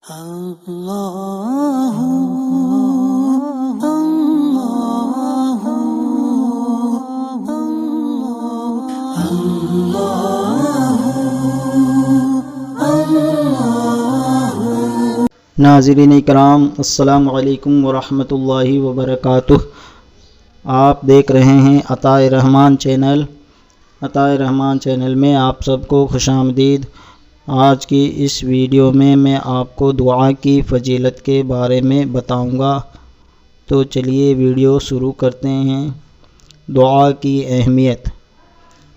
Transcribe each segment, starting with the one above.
اللہ ناظرین اکرام، السلام علیکم ورحمۃ اللہ وبرکاتہ۔ آپ دیکھ رہے ہیں عطائے رحمان چینل۔ عطائے رحمان چینل میں آپ سب کو خوش آمدید۔ آج کی اس ویڈیو میں آپ کو دعا کی فضیلت کے بارے میں بتاؤں گا، تو چلیے ویڈیو شروع کرتے ہیں۔ دعا کی اہمیت۔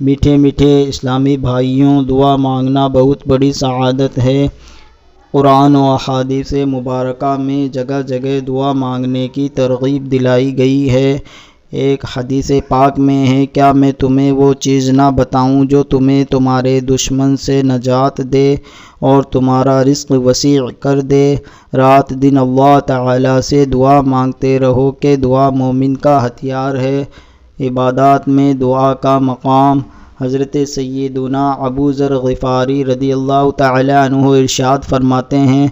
میٹھے میٹھے اسلامی بھائیوں، دعا مانگنا بہت بڑی سعادت ہے۔ قرآن و احادیث مبارکہ میں جگہ جگہ دعا مانگنے کی ترغیب دلائی گئی ہے۔ ایک حدیث پاک میں ہے، کیا میں تمہیں وہ چیز نہ بتاؤں جو تمہیں تمہارے دشمن سے نجات دے اور تمہارا رزق وسیع کر دے۔ رات دن اللہ تعالی سے دعا مانگتے رہو کہ دعا مومن کا ہتھیار ہے۔ عبادات میں دعا کا مقام۔ حضرت سیدنا ابو ذر غفاری رضی اللہ تعالی عنہ ارشاد فرماتے ہیں،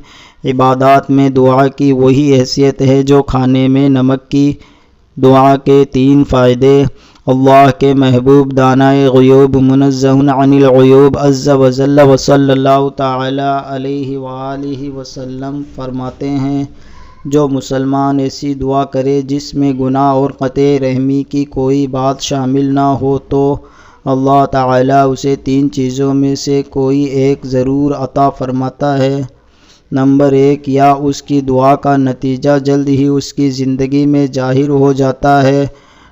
عبادات میں دعا کی وہی حیثیت ہے جو کھانے میں نمک کی۔ دعا کے 3 فائدے۔ اللہ کے محبوب دانائے غیوب منزہ عن العیوب عز وجل وصلی اللہ تعالی علیہ وآلہ وسلم فرماتے ہیں، جو مسلمان ایسی دعا کرے جس میں گناہ اور قطع رحمی کی کوئی بات شامل نہ ہو تو اللہ تعالی اسے 3 چیزوں میں سے کوئی ایک ضرور عطا فرماتا ہے۔ نمبر 1، یا اس کی دعا کا نتیجہ جلد ہی اس کی زندگی میں ظاہر ہو جاتا ہے۔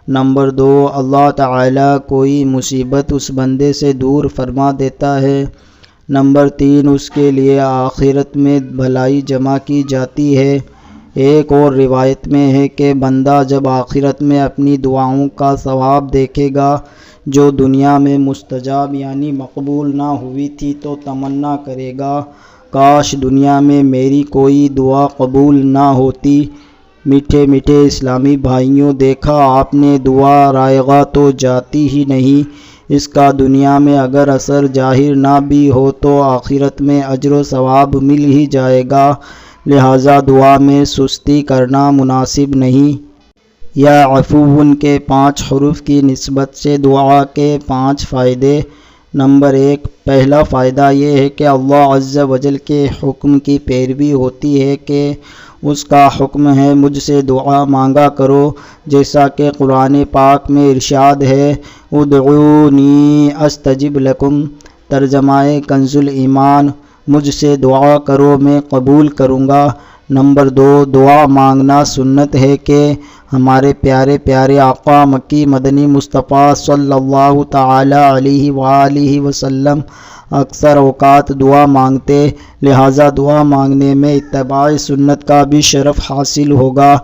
نمبر 2، اللہ تعالی کوئی مصیبت اس بندے سے دور فرما دیتا ہے۔ نمبر 3، اس کے لیے آخرت میں بھلائی جمع کی جاتی ہے۔ ایک اور روایت میں ہے کہ بندہ جب آخرت میں اپنی دعاؤں کا ثواب دیکھے گا جو دنیا میں مستجاب یعنی مقبول نہ ہوئی تھی تو تمنا کرے گا، کاش دنیا میں میری کوئی دعا قبول نہ ہوتی۔ میٹھے میٹھے اسلامی بھائیوں، دیکھا آپ نے، دعا رائگاں تو جاتی ہی نہیں، اس کا دنیا میں اگر اثر ظاہر نہ بھی ہو تو آخرت میں اجر و ثواب مل ہی جائے گا، لہٰذا دعا میں سستی کرنا مناسب نہیں۔ یا عفون کے 5 حروف کی نسبت سے دعا کے 5 فائدے۔ نمبر 1، پہلا فائدہ یہ ہے کہ اللہ عز وجل کے حکم کی پیروی ہوتی ہے کہ اس کا حکم ہے مجھ سے دعا مانگا کرو، جیسا کہ قرآن پاک میں ارشاد ہے، ادعونی استجب لکم۔ ترجمہ کنز الایمان، مجھ سے دعا کرو میں قبول کروں گا۔ نمبر 2، دعا مانگنا سنت ہے کہ ہمارے پیارے پیارے آقا مکی مدنی مصطفیٰ صلی اللہ تعالی علیہ وآلہ وسلم اکثر اوقات دعا مانگتے، لہٰذا دعا مانگنے میں اتباع سنت کا بھی شرف حاصل ہوگا۔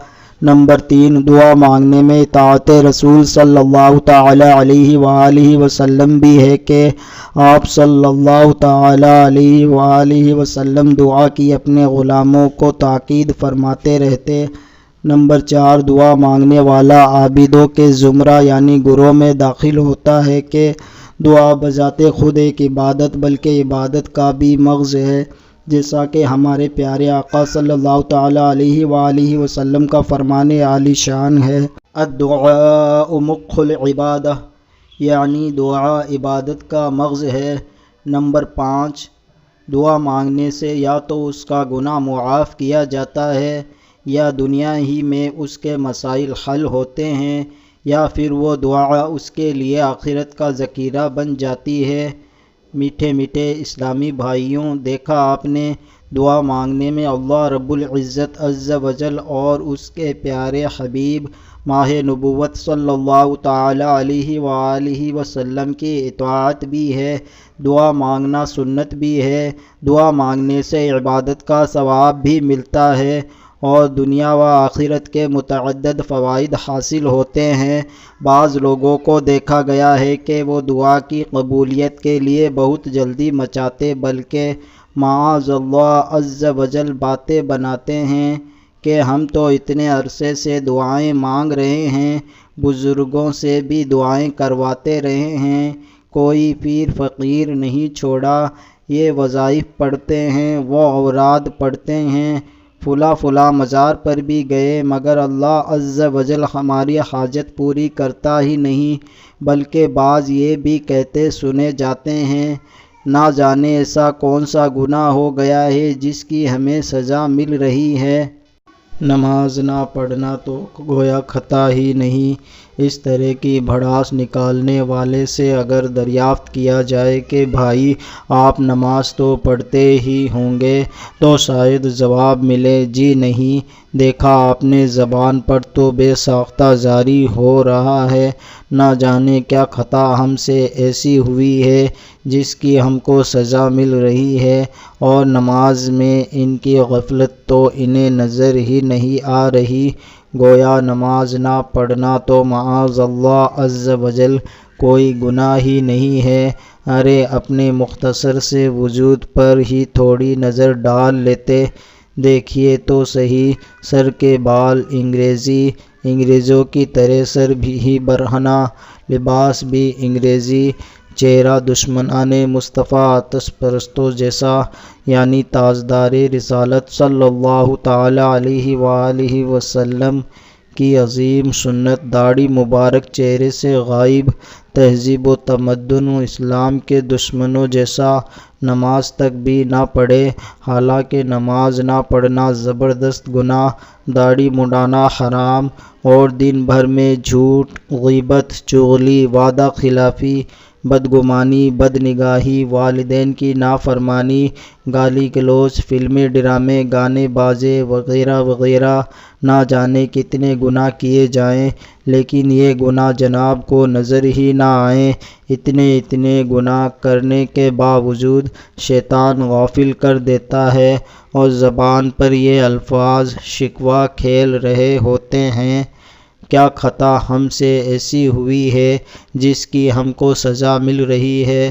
نمبر 3، دعا مانگنے میں اطاعت رسول صلی اللہ تعالی علیہ وآلہ وسلم بھی ہے کہ آپ صلی اللہ تعالی علیہ وآلہ وسلم دعا کی اپنے غلاموں کو تاکید فرماتے رہتے۔ نمبر 4، دعا مانگنے والا عابدوں کے زمرہ یعنی گروہ میں داخل ہوتا ہے کہ دعا بذات خود ایک عبادت بلکہ عبادت کا بھی مغز ہے، جیسا کہ ہمارے پیارے آقا صلی اللہ تعالی علیہ وآلہ وسلم کا فرمان عالی شان ہے، الدعاء مخ العبادہ، یعنی دعا عبادت کا مغز ہے۔ نمبر 5، دعا مانگنے سے یا تو اس کا گناہ معاف کیا جاتا ہے یا دنیا ہی میں اس کے مسائل حل ہوتے ہیں، یا پھر وہ دعا اس کے لیے آخرت کا ذخیرہ بن جاتی ہے۔ میٹھے میٹھے اسلامی بھائیوں، دیکھا آپ نے، دعا مانگنے میں اللہ رب العزت عز وجل اور اس کے پیارے حبیب ماہ نبوت صلی اللہ تعالی علیہ وآلہ وسلم کی اطاعت بھی ہے۔ دعا مانگنا سنت بھی ہے۔ دعا مانگنے سے عبادت کا ثواب بھی ملتا ہے اور دنیا و آخرت کے متعدد فوائد حاصل ہوتے ہیں۔ بعض لوگوں کو دیکھا گیا ہے کہ وہ دعا کی قبولیت کے لیے بہت جلدی مچاتے بلکہ معاذ اللہ عز وجل باتیں بناتے ہیں کہ ہم تو اتنے عرصے سے دعائیں مانگ رہے ہیں، بزرگوں سے بھی دعائیں کرواتے رہے ہیں، کوئی پیر فقیر نہیں چھوڑا، یہ وظائف پڑھتے ہیں، وہ اوراد پڑھتے ہیں، فلاں مزار پر بھی گئے، مگر اللہ عز و جل ہماری حاجت پوری کرتا ہی نہیں، بلکہ بعض یہ بھی کہتے سنے جاتے ہیں، نہ جانے ایسا کون سا گناہ ہو گیا ہے جس کی ہمیں سزا مل رہی ہے۔ نماز نہ پڑھنا تو گویا خطا ہی نہیں۔ اس طرح کی بھڑاس نکالنے والے سے اگر دریافت کیا جائے کہ بھائی آپ نماز تو پڑھتے ہی ہوں گے، تو شاید جواب ملے جی نہیں، دیکھا آپ نے زبان پر تو بے ساختہ جاری ہو رہا ہے، نہ جانے کیا خطا ہم سے ایسی ہوئی ہے جس کی ہم کو سزا مل رہی ہے، اور نماز میں ان کی غفلت تو انہیں نظر ہی نہیں آ رہی۔ گویا نماز نہ پڑھنا تو معاذ اللہ عز و جل کوئی گناہ ہی نہیں ہے۔ ارے اپنے مختصر سے وجود پر ہی تھوڑی نظر ڈال لیتے، دیکھیے تو صحیح، سر کے بال انگریزوں کی طرح سر بھی برہنہ، لباس بھی انگریزی، چہرہ دشمنان مصطفیٰ آتش پرستوں جیسا، یعنی تاجدار رسالت صلی اللہ تعالی علیہ وآلہ وسلم کی عظیم سنت داڑھی مبارک چہرے سے غائب، تہذیب و تمدن و اسلام کے دشمنوں جیسا، نماز تک بھی نہ پڑھے، حالانکہ نماز نہ پڑھنا زبردست گناہ، داڑھی منڈانا حرام، اور دن بھر میں جھوٹ، غیبت، چغلی، وعدہ خلافی، بدگمانی، بدنگاہی، والدین کی نافرمانی، گالی گلوچ، فلمیں، ڈرامے، گانے بازے وغیرہ وغیرہ، نہ جانے کتنے گناہ کیے جائیں، لیکن یہ گناہ جناب کو نظر ہی نہ آئیں۔ اتنے گناہ کرنے کے باوجود شیطان غافل کر دیتا ہے، اور زبان پر یہ الفاظ شکوہ کھیل رہے ہوتے ہیں، کیا خطا ہم سے ایسی ہوئی ہے جس کی ہم کو سزا مل رہی ہے؟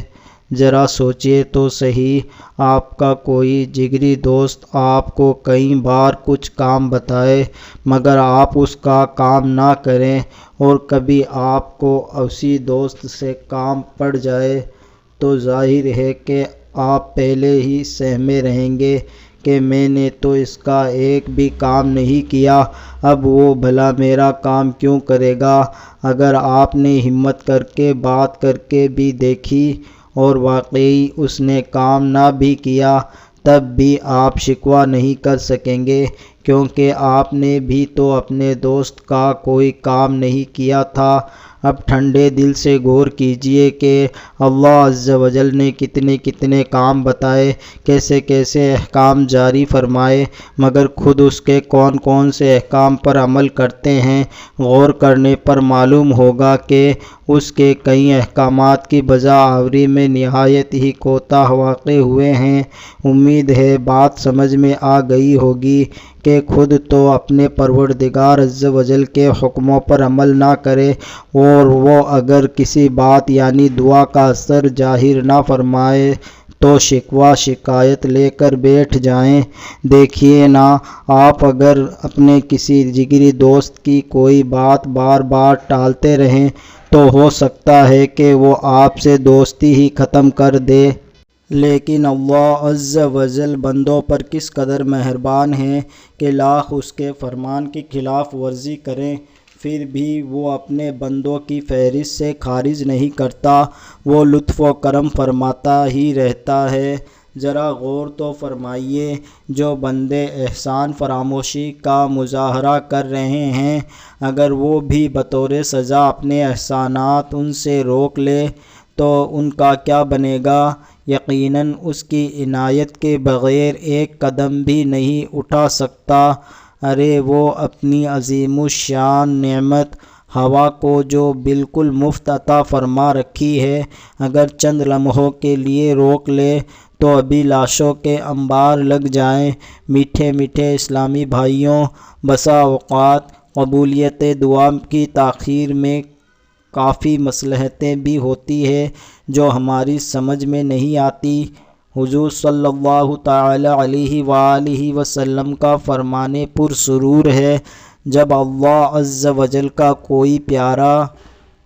ذرا سوچئے تو صحیح، آپ کا کوئی جگری دوست آپ کو کئی بار کچھ کام بتائے، مگر آپ اس کا کام نہ کریں، اور کبھی آپ کو اسی دوست سے کام پڑ جائے، تو ظاہر ہے کہ آپ پہلے ہی سہمے رہیں گے کہ میں نے تو اس کا ایک بھی کام نہیں کیا، اب وہ بھلا میرا کام کیوں کرے گا؟ اگر آپ نے ہمت کر کے بات کر کے بھی دیکھی اور واقعی اس نے کام نہ بھی کیا، تب بھی آپ شکوہ نہیں کر سکیں گے، کیونکہ آپ نے بھی تو اپنے دوست کا کوئی کام نہیں کیا تھا۔ اب ٹھنڈے دل سے غور کیجئے کہ اللہ عز و جل نے کتنے کام بتائے، کیسے احکام جاری فرمائے، مگر خود اس کے کون سے احکام پر عمل کرتے ہیں۔ غور کرنے پر معلوم ہوگا کہ اس کے کئی احکامات کی بجا آوری میں نہایت ہی کوتاہ واقع ہوئے ہیں۔ امید ہے بات سمجھ میں آ گئی ہوگی کہ خود تو اپنے پروردگار عز و جل کے حکموں پر عمل نہ کرے، اور وہ اگر کسی بات یعنی دعا کا اثر ظاہر نہ فرمائے تو شکوہ شکایت لے کر بیٹھ جائیں۔ دیکھیے نا، آپ اگر اپنے کسی جگری دوست کی کوئی بات بار بار ٹالتے رہیں تو ہو سکتا ہے کہ وہ آپ سے دوستی ہی ختم کر دے، لیکن اللہ عز و جل بندوں پر کس قدر مہربان ہے کہ لاکھ اس کے فرمان کی خلاف ورزی کریں، پھر بھی وہ اپنے بندوں کی فہرست سے خارج نہیں کرتا، وہ لطف و کرم فرماتا ہی رہتا ہے۔ ذرا غور تو فرمائیے، جو بندے احسان فراموشی کا مظاہرہ کر رہے ہیں، اگر وہ بھی بطور سزا اپنے احسانات ان سے روک لے تو ان کا کیا بنے گا؟ یقیناً اس کی عنایت کے بغیر ایک قدم بھی نہیں اٹھا سکتا۔ ارے وہ اپنی عظیم الشان نعمت ہوا کو جو بالکل مفت عطا فرما رکھی ہے، اگر چند لمحوں کے لیے روک لے تو ابھی لاشوں کے انبار لگ جائیں۔ میٹھے اسلامی بھائیوں، بسا اوقات قبولیت دعا کی تاخیر میں کافی مصلحتیں بھی ہوتی ہیں جو ہماری سمجھ میں نہیں آتی۔ حضور صلی اللہ تعالی علیہ وآلہ وسلم کا فرمان پرسرور ہے، جب اللہ عز و جل کا کوئی پیارا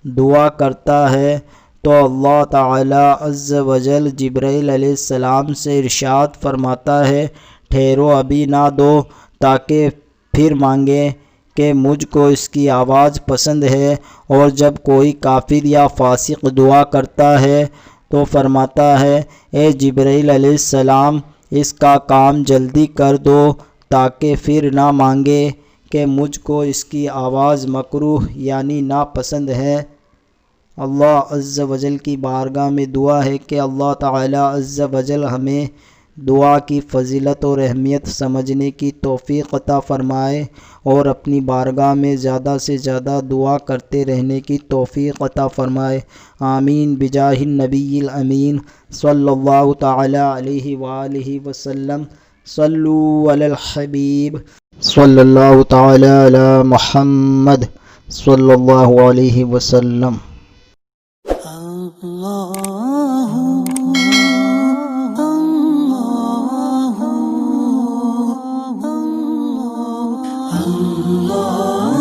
دعا کرتا ہے تو اللہ تعالی عز و جل جبرائیل علیہ السلام سے ارشاد فرماتا ہے ٹھہرو ابھی نہ دو تاکہ پھر مانگے کہ مجھ کو اس کی آواز پسند ہے۔ اور جب کوئی کافر یا فاسق دعا کرتا ہے تو فرماتا ہے اے جبرائیل علیہ السلام اس کا کام جلدی کر دو تاکہ پھر نہ مانگے کہ مجھ کو اس کی آواز مکروہ یعنی ناپسند ہے۔ اللہ عز و جل کی بارگاہ میں دعا ہے کہ اللہ تعالی عز و جل ہمیں دعا کی فضیلت اور اہمیت سمجھنے کی توفیق عطا فرمائے اور اپنی بارگاہ میں زیادہ سے زیادہ دعا کرتے رہنے کی توفیق عطا فرمائے، آمین بجاہ النبی الامین صلی اللہ تعالی علیہ وآلہ وسلم۔ صلو علی الحبیب صلی اللہ تعالی علی محمد صلی اللہ علیہ وسلم۔ Allah